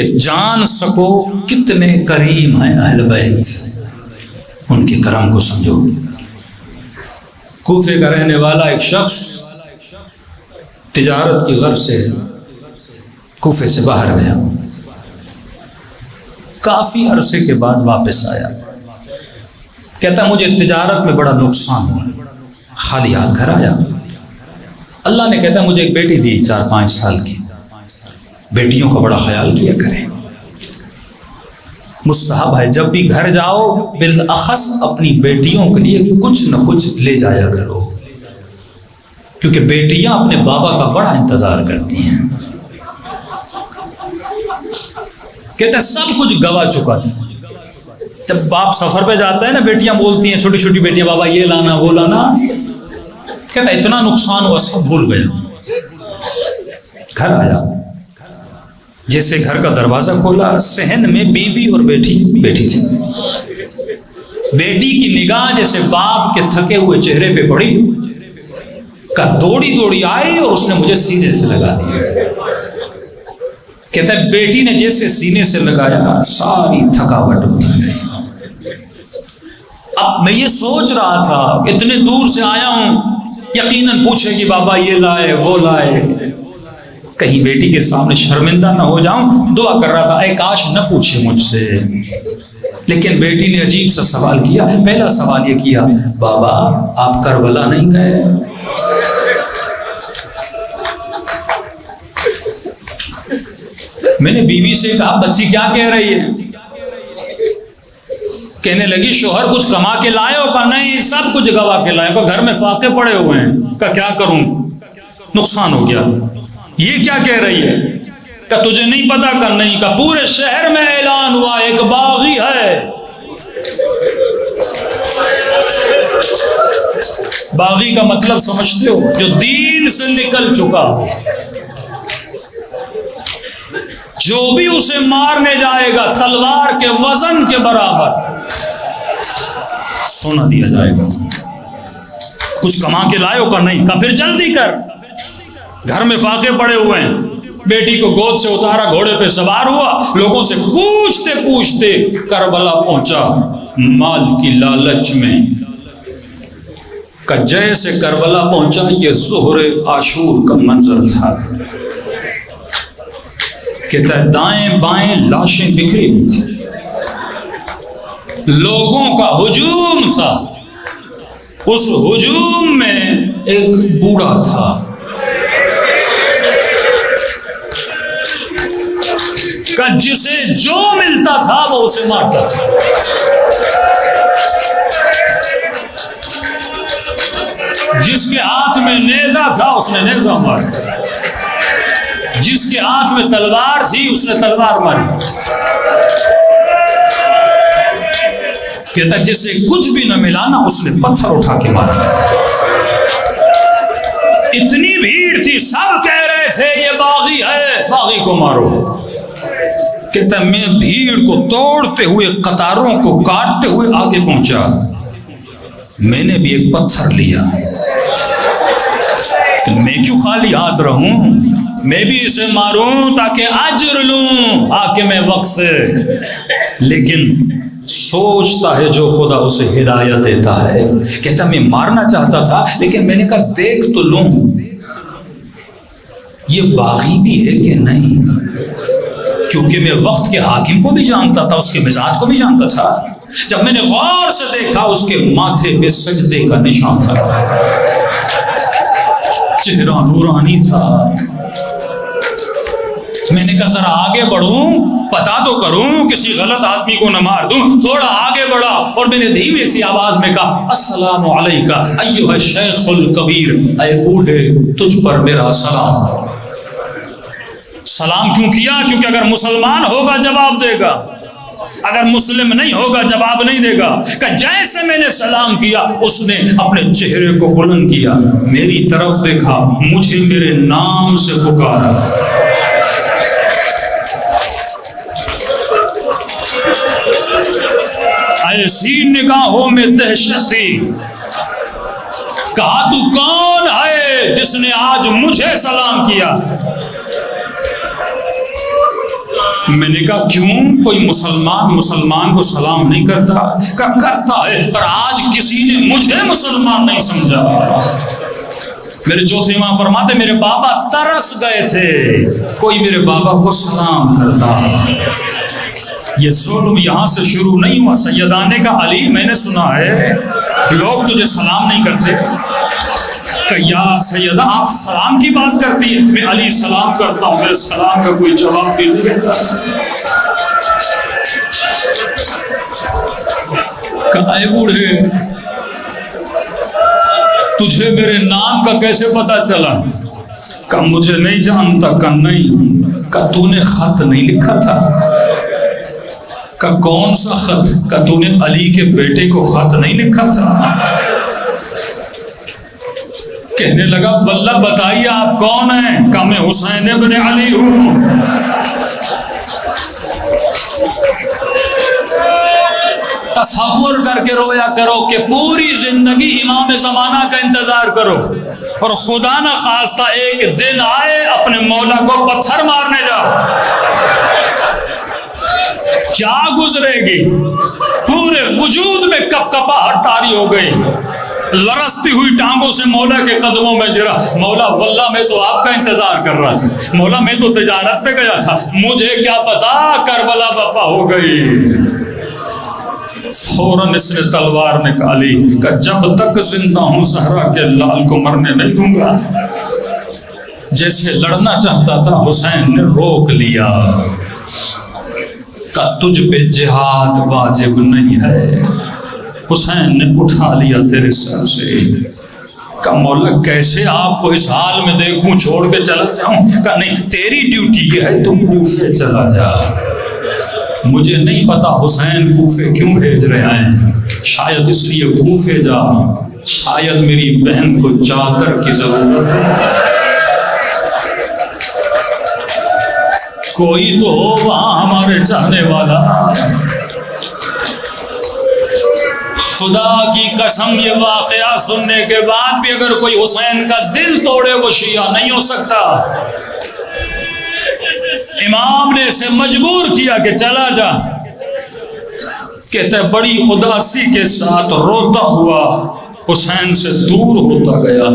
कि जान सको कितने करीम हैं अहल बैत, उनके करम को समझो। कूफे का रहने वाला एक शख्स तिजारत की गर्ज से कूफे से बाहर गया, काफी अरसे के बाद वापस आया। कहता मुझे तिजारत में बड़ा नुकसान हुआ, खाली हाथ घर आया। अल्लाह ने कहता मुझे एक बेटी दी 4-5 साल की, बेटियों का बड़ा ख्याल किया करें। मुस्तहब है जब भी घर जाओ बिलअखस अपनी बेटियों के लिए कुछ न कुछ ले जाया करो, क्योंकि बेटियां अपने बाबा का बड़ा इंतजार करती हैं। कहते सब कुछ गवा चुका था। जब बाप सफर पे जाता है ना, बेटियां बोलती हैं, छोटी छोटी बेटियां, बाबा ये लाना वो लाना। कहता इतना नुकसान हुआ सब भूल गया। घर आया, जैसे घर का दरवाजा खोला, सहन में बीवी और बेटी बैठी थी। बेटी की निगाह जैसे बाप के थके हुए चेहरे पे पड़ी, का दौड़ी दौड़ी आई और उसने मुझे सीने से लगा दिया। कहता है बेटी ने जैसे सीने से लगाया सारी थकावट उतर गई। अब मैं ये सोच रहा था इतने दूर से आया हूं, यकीनन पूछेगी बाबा ये लाए वो लाए, कहीं बेटी के सामने शर्मिंदा ना हो जाऊं। दुआ कर रहा था ऐ काश न पूछे मुझसे, लेकिन बेटी ने अजीब सा सवाल किया। पहला सवाल ये किया, बाबा आप करबला नहीं गए? मैंने बीवी से कहा बच्ची क्या कह रही है? कहने लगी शोहर कुछ कमा के लाए हो? का नहीं सब कुछ गवा के लाए। का घर में फाके पड़े हुए हैं। का क्या करूं, नुकसान हो गया। ये क्या कह रही है? का तुझे नहीं पता? का नहीं। का पूरे शहर में ऐलान हुआ एक बागी है। बागी का मतलब समझते हो? जो दीन से निकल चुका हो, जो भी उसे मारने जाएगा तलवार के वजन के बराबर सोना दिया जाएगा। कुछ कमा के लाए हो? का नहीं। का फिर जल्दी कर, घर में फाके पड़े हुए हैं। बेटी को गोद से उतारा, घोड़े पे सवार हुआ, लोगों से पूछते पूछते करबला पहुंचा माल की लालच में। का जैसे करबला पहुंचा ये ज़ोहरे आशूर का मंजर था। कहता है दाएं बाएं लाशें बिखरी हुई थी, लोगों का हुजूम था। उस हुजूम में एक बूढ़ा था, का जिसे जो मिलता था वो उसे मारता था। जिसके हाथ में नेजा था उसने नेजा मारा, जिसके हाथ में तलवार थी उसने तलवार मारी। कहता जिसे कुछ भी न मिला ना उसने पत्थर उठा के मारा। इतनी भीड़ थी, सब कह रहे थे ये बागी है, बागी को मारो। कहता मैं भीड़ को तोड़ते हुए, कतारों को काटते हुए आगे पहुंचा। मैंने भी एक पत्थर लिया, तो मैं क्यों खाली हाथ रहूं, मैं भी इसे मारूं ताकि अजर लूं आके मैं वक्त से। लेकिन सोचता है जो खुदा उसे हिदायत देता है। कहता मैं मारना चाहता था, लेकिन मैंने कहा देख तो लूं ये बागी भी है कि नहीं, क्योंकि मैं वक्त के हाकिम को भी जानता था, उसके मिजाज को भी जानता था। जब मैंने गौर से देखा उसके माथे पे सजदे का निशान था, चेहरा नूरानी था। मैंने कहा जरा आगे बढ़ूं, पता तो करूं, किसी गलत आदमी को न मार दूं। थोड़ा आगे बढ़ा और मैंने धीमी सी आवाज में कहा अस्सलामु अलैका अय्युहा शेखुल कबीर, ऐ बूढ़े तुझ पर मेरा सलाम। सलाम क्यों किया? क्योंकि अगर मुसलमान होगा जवाब देगा, अगर मुस्लिम नहीं होगा जवाब नहीं देगा। कि जैसे मैंने सलाम किया उसने अपने चेहरे को बुलंद किया, मेरी तरफ देखा, मुझे मेरे नाम से पुकारा। ऐसी निगाहों में दहशत थी। कहा तू कौन है जिसने आज मुझे सलाम किया? मैंने कहा क्यों, कोई मुसलमान मुसलमान को सलाम नहीं करता? करता है, पर आज किसी ने मुझे मुसलमान नहीं समझा। मेरे चौथे इमाम फरमाते मेरे बाबा तरस गए थे, कोई मेरे बाबा को सलाम करता। ये जुल्म यहाँ से शुरू नहीं हुआ। सैयदाने का अली, मैंने सुना है लोग तुझे सलाम नहीं करते। या सैयदा आप सलाम की बात करती है? मैं अली सलाम करता हूँ, मेरे सलाम का कोई जवाब भी नहीं देता। कहा बूढ़े तुझे मेरे नाम का कैसे पता चला? का मुझे नहीं जानता। का नहीं। का तूने खत नहीं लिखा था? का कौन सा खत? का तूने अली के बेटे को खत नहीं लिखा था? कहने लगा वल्लाह बताइए आप कौन हैं? का मैं हुसैन इब्न अली हूं। तसव्वुर करके रोया करो कि पूरी जिंदगी इमाम ज़माना का इंतजार करो और खुदा न खास्ता एक दिन आए अपने मौला को पत्थर मारने जाओ, क्या गुजरेगी? पूरे वजूद में कपकपाहट तारी हो गई, लरसती हुई टांगों से मौला के कदमों में गिरा। मौला वल्लाह मैं तो आपका इंतजार कर रहा था, मौला मैं तो तिजारत पे गया था, मुझे क्या पता करबला बप्पा हो गई। फौरन इसने तलवार निकाली का जब तक जिंदा हूं सहरा के लाल को मरने नहीं दूंगा। जैसे लड़ना चाहता था हुसैन ने रोक लिया। का तुझ पे जिहाद वाजिब नहीं है। हुसैन ने उठा लिया तेरे सर से। का मौला कैसे आपको इस हाल में देखूं, छोड़ के चला जाऊं? का नहीं, तेरी ड्यूटी है, तू कूफे चला जा। मुझे नहीं पता हुसैन कूफे क्यों भेज रहे हैं, शायद इसलिए कूफे जा, शायद मेरी बहन को चादर की जरूरत है। कोई तो हो वहां हमारे चाहने वाला। खुदा की कसम ये वाकया सुनने के बाद भी अगर कोई हुसैन का दिल तोड़े वो शिया नहीं हो सकता। इमाम ने इसे मजबूर किया कि चला जा। कहते बड़ी उदासी के साथ रोता हुआ हुसैन से दूर होता गया।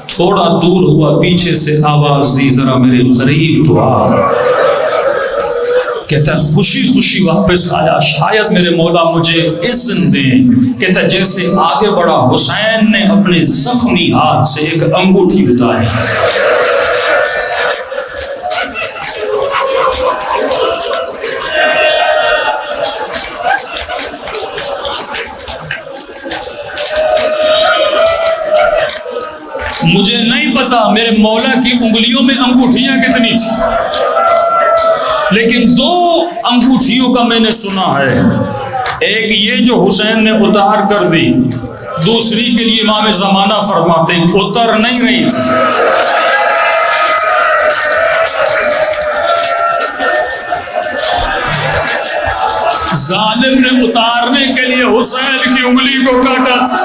थोड़ा दूर हुआ, पीछे से आवाज दी जरा मेरे करीब तो आ। कहता है खुशी खुशी वापस आया, शायद मेरे मौला मुझे इज़्न दें। कहता जैसे आगे बढ़ा हुसैन ने अपने जख्मी हाथ से एक अंगूठी उतारी। मुझे नहीं पता मेरे मौला की उंगलियों में अंगूठियां कितनी थी, लेकिन दो अंगूठियों का मैंने सुना है। एक ये जो हुसैन ने उतार कर दी, दूसरी के लिए इमाम ज़माना फरमाते उतर नहीं रही थी। जालिम ने उतारने के लिए हुसैन की उंगली को काटा था।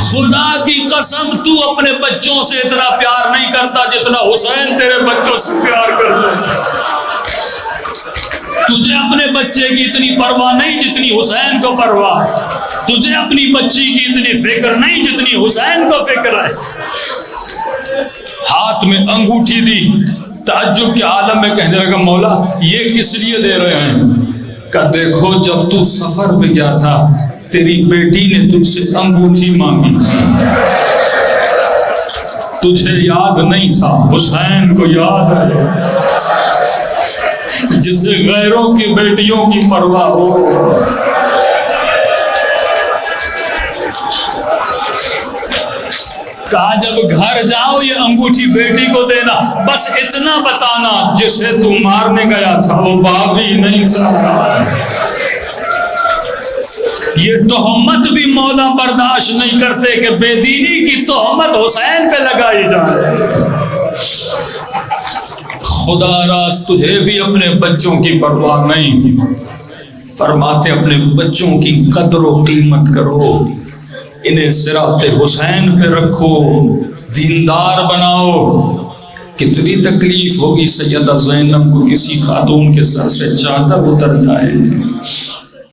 खुदा की कसम तू अपने बच्चों से इतना प्यार नहीं करता जितना हुसैन तेरे बच्चों से प्यार करता है। तुझे अपने बच्चे की इतनी परवाह नहीं जितनी हुसैन को परवाह। तुझे अपनी बच्ची की इतनी फिक्र नहीं जितनी हुसैन को फिक्र है। हाथ में अंगूठी दी, ताज्जुब के आलम में कहने लगा मौला ये किस लिए दे रहे हैं? का देखो जब तू सफर पे गया था तेरी बेटी ने तुझसे अंगूठी मांगी थी, तुझे याद नहीं था, हुसैन को याद है। जिसे गैरों की बेटियों की परवाह हो। कहा जब घर जाओ ये अंगूठी बेटी को देना, बस इतना बताना जिसे तू मारने गया था वो बागी नहीं था। ये तोहमत भी मौला बर्दाश्त नहीं करते कि बेदीनी की तोहमत हुसैन पे लगाई जाए। खुदारा तुझे भी अपने बच्चों की परवाह नहीं, फरमाते अपने बच्चों की कदर व कीमत करो। इन्हें सिराते हुसैन पे रखो, दीनदार बनाओ। कितनी तकलीफ होगी सैयदा ज़ैनब को किसी खातून के सर से चादर उतर जाए।